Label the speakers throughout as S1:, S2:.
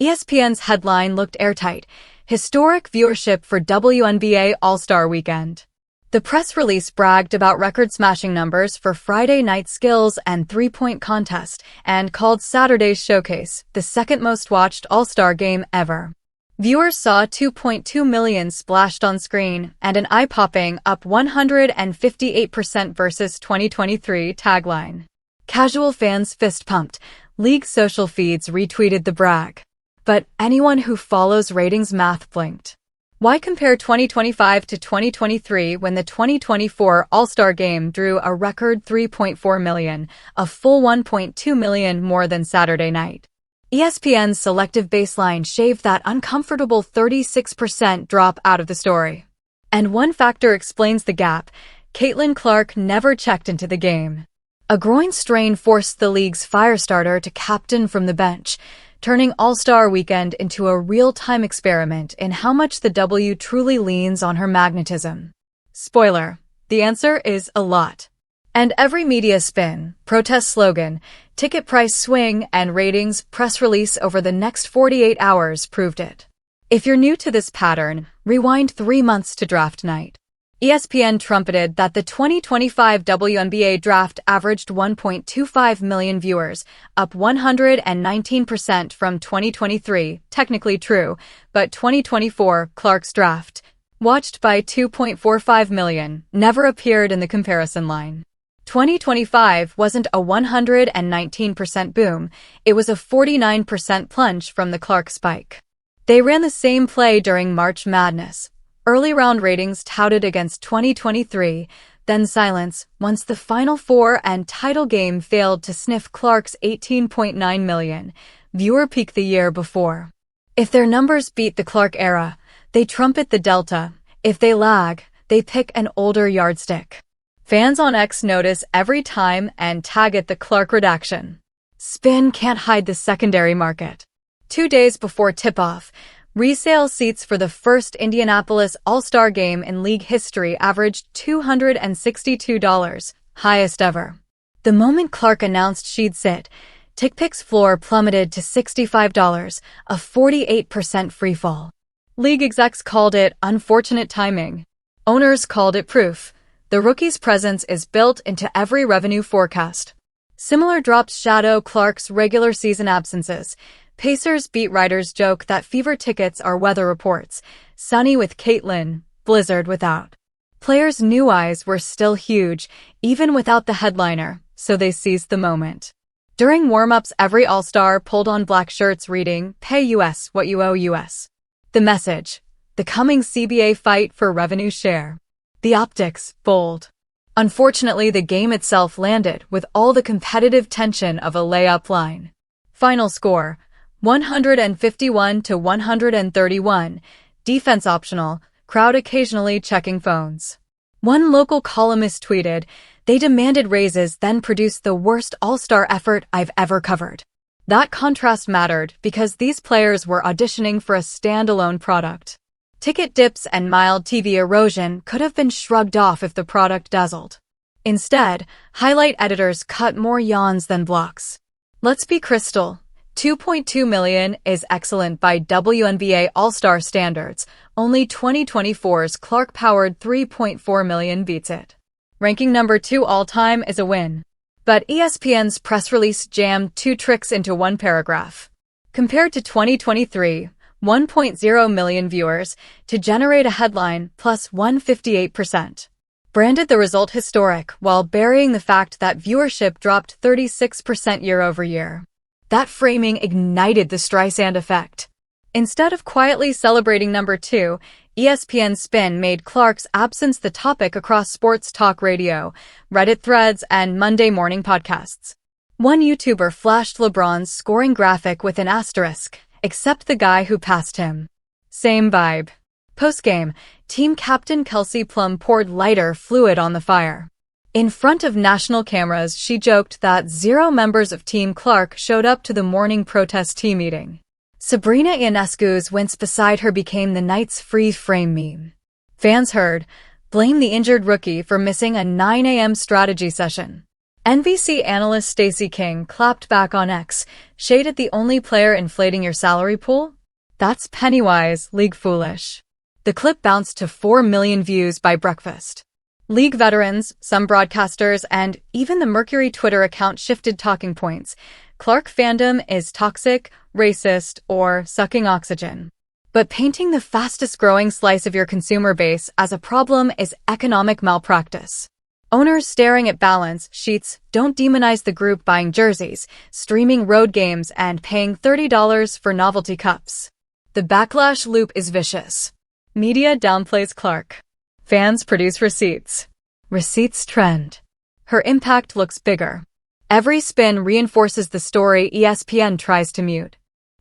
S1: ESPN's headline looked airtight: historic viewership for WNBA All-Star Weekend. The press release bragged about record-smashing numbers for Friday night skills and three-point contest and called Saturday's showcase the second most-watched All-Star game ever. Viewers saw 2.2 million splashed on screen and an eye-popping up 158% versus 2023 tagline. Casual fans fist-pumped. League social feeds retweeted the brag. But anyone who follows ratings math blinked. Why compare 2025 to 2023 when the 2024 All-Star Game drew a record 3.4 million, a full 1.2 million more than Saturday night? ESPN's selective baseline shaved that uncomfortable 36% drop out of the story. And one factor explains the gap: Caitlain Clark never checked into the game. A groin strain forced the league's firestarter to captain from the bench, turning All-Star Weekend into a real-time experiment in how much the W truly leans on her magnetism. Spoiler: the answer is a lot. And every media spin, protest slogan, ticket price swing, and ratings press release over the next 48 hours proved it. If you're new to this pattern, rewind 3 months to draft night. ESPN trumpeted that the 2025 WNBA draft averaged 1.25 million viewers, up 119% from 2023, technically true, but 2024 Clark's draft, watched by 2.45 million, never appeared in the comparison line. 2025 wasn't a 119% boom, it was a 49% plunge from the Clark spike. They ran the same play during March Madness. Early round ratings touted against 2023, then silence once the Final Four and title game failed to sniff Clark's 18.9 million viewer peak the year before. If their numbers beat the Clark era, they trumpet the delta. If they lag, they pick an older yardstick. Fans on X notice every time and tag it the Clark redaction. Spin can't hide the secondary market. 2 days before tip-off, resale seats for the first Indianapolis All-Star Game in league history averaged $262, highest ever. The moment Clark announced she'd sit, TickPick's floor plummeted to $65, a 48% freefall. League execs called it unfortunate timing. Owners called it proof. The rookie's presence is built into every revenue forecast. Similar drops shadow Clark's regular season absences. Pacers beat writers joke that fever tickets are weather reports: sunny with Caitlain, blizzard without. Players' new eyes were still huge, even without the headliner, so they seized the moment. During warm-ups, every All-Star pulled on black shirts reading, "Pay US what you owe US." The message: the coming CBA fight for revenue share. The optics, bold. Unfortunately, the game itself landed with all the competitive tension of a layup line. Final score: 151 to 131, defense optional, crowd occasionally checking phones. One local columnist tweeted, "They demanded raises, then produced the worst all-star effort I've ever covered." That contrast mattered because these players were auditioning for a standalone product. Ticket dips and mild TV erosion could have been shrugged off if the product dazzled. Instead, highlight editors cut more yawns than blocks. Let's be crystal. 2.2 million is excellent by WNBA All-Star standards. Only 2024's Clark-powered 3.4 million beats it. Ranking number 2 all-time is a win. But ESPN's press release jammed 2 tricks into one paragraph. Compared to 2023, 1.0 million viewers to generate a headline plus 158%. Branded the result historic while burying the fact that viewership dropped 36% year over year. That framing ignited the Streisand effect. Instead of quietly celebrating number 2, ESPN's spin made Clark's absence the topic across sports talk radio, Reddit threads, and Monday morning podcasts. One YouTuber flashed LeBron's scoring graphic with an asterisk, except the guy who passed him. Same vibe. Postgame, team captain Kelsey Plum poured lighter fluid on the fire. In front of national cameras, she joked that 0 members of Team Clark showed up to the morning protest team meeting. Sabrina Ionescu's wince beside her became the night's free frame meme. Fans heard, blame the injured rookie for missing a 9 a.m. strategy session. NBC analyst Stacey King clapped back on X, shaded the only player inflating your salary pool? That's Pennywise, league foolish. The clip bounced to 4 million views by breakfast. League veterans, some broadcasters, and even the Mercury Twitter account shifted talking points. Clark fandom is toxic, racist, or sucking oxygen. But painting the fastest-growing slice of your consumer base as a problem is economic malpractice. Owners staring at balance sheets don't demonize the group buying jerseys, streaming road games, and paying $30 for novelty cups. The backlash loop is vicious. Media downplays Clark. Fans produce receipts. Receipts trend. Her impact looks bigger. Every spin reinforces the story ESPN tries to mute.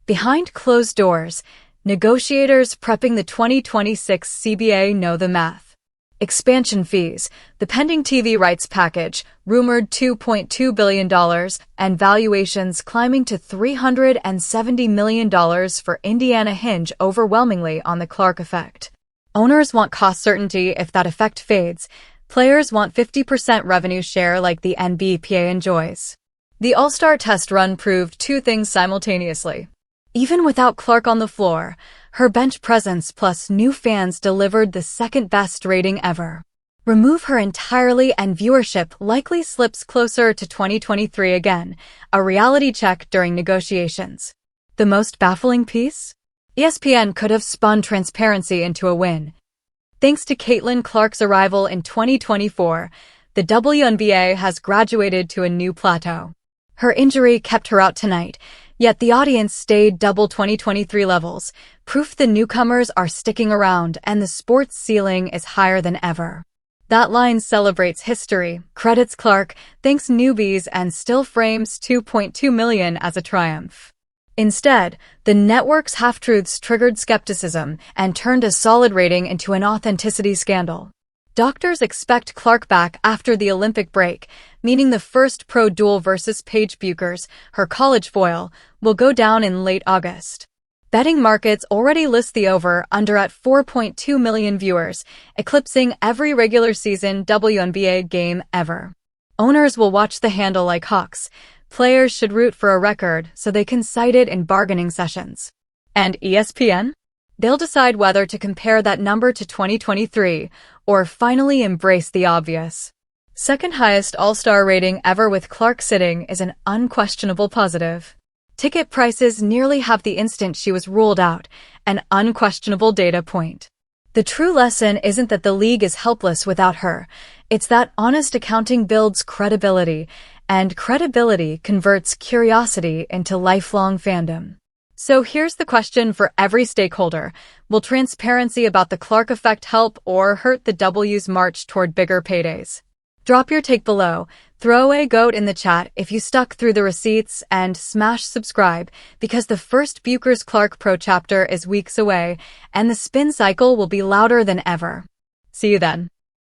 S1: Behind closed doors, negotiators prepping the 2026 CBA know the math. Expansion fees, the pending TV rights package, rumored $2.2 billion, and valuations climbing to $370 million for Indiana hinge overwhelmingly on the Clark effect. Owners want cost certainty if that effect fades. Players want 50% revenue share like the NBA enjoys. The All-Star test run proved two things simultaneously. Even without Clark on the floor, her bench presence plus new fans delivered the second-best rating ever. Remove her entirely and viewership likely slips closer to 2023 again, a reality check during negotiations. The most baffling piece? ESPN could have spun transparency into a win. Thanks to Caitlain Clark's arrival in 2024, the WNBA has graduated to a new plateau. Her injury kept her out tonight, yet the audience stayed double 2023 levels, proof the newcomers are sticking around and the sports ceiling is higher than ever. That line celebrates history, credits Clark, thanks newbies, and still frames $2.2 million as a triumph. Instead, the network's half-truths triggered skepticism and turned a solid rating into an authenticity scandal. Doctors expect Clark back after the Olympic break, meaning the first pro duel versus Paige Bueckers, her college foil, will go down in late August. Betting markets already list the over-under at 4.2 million viewers, eclipsing every regular season WNBA game ever. Owners will watch the handle like hawks. Players should root for a record so they can cite it in bargaining sessions. And ESPN? They'll decide whether to compare that number to 2023 or finally embrace the obvious. Second highest All-Star rating ever with Clark sitting is an unquestionable positive. Ticket prices nearly halved the instant she was ruled out, an unquestionable data point. The true lesson isn't that the league is helpless without her. It's that honest accounting builds credibility, and credibility converts curiosity into lifelong fandom. So here's the question for every stakeholder. Will transparency about the Clark effect help or hurt the W's march toward bigger paydays? Drop your take below, throw a goat in the chat if you stuck through the receipts, and smash subscribe because the first Bueckers Clark Pro chapter is weeks away and the spin cycle will be louder than ever. See you then.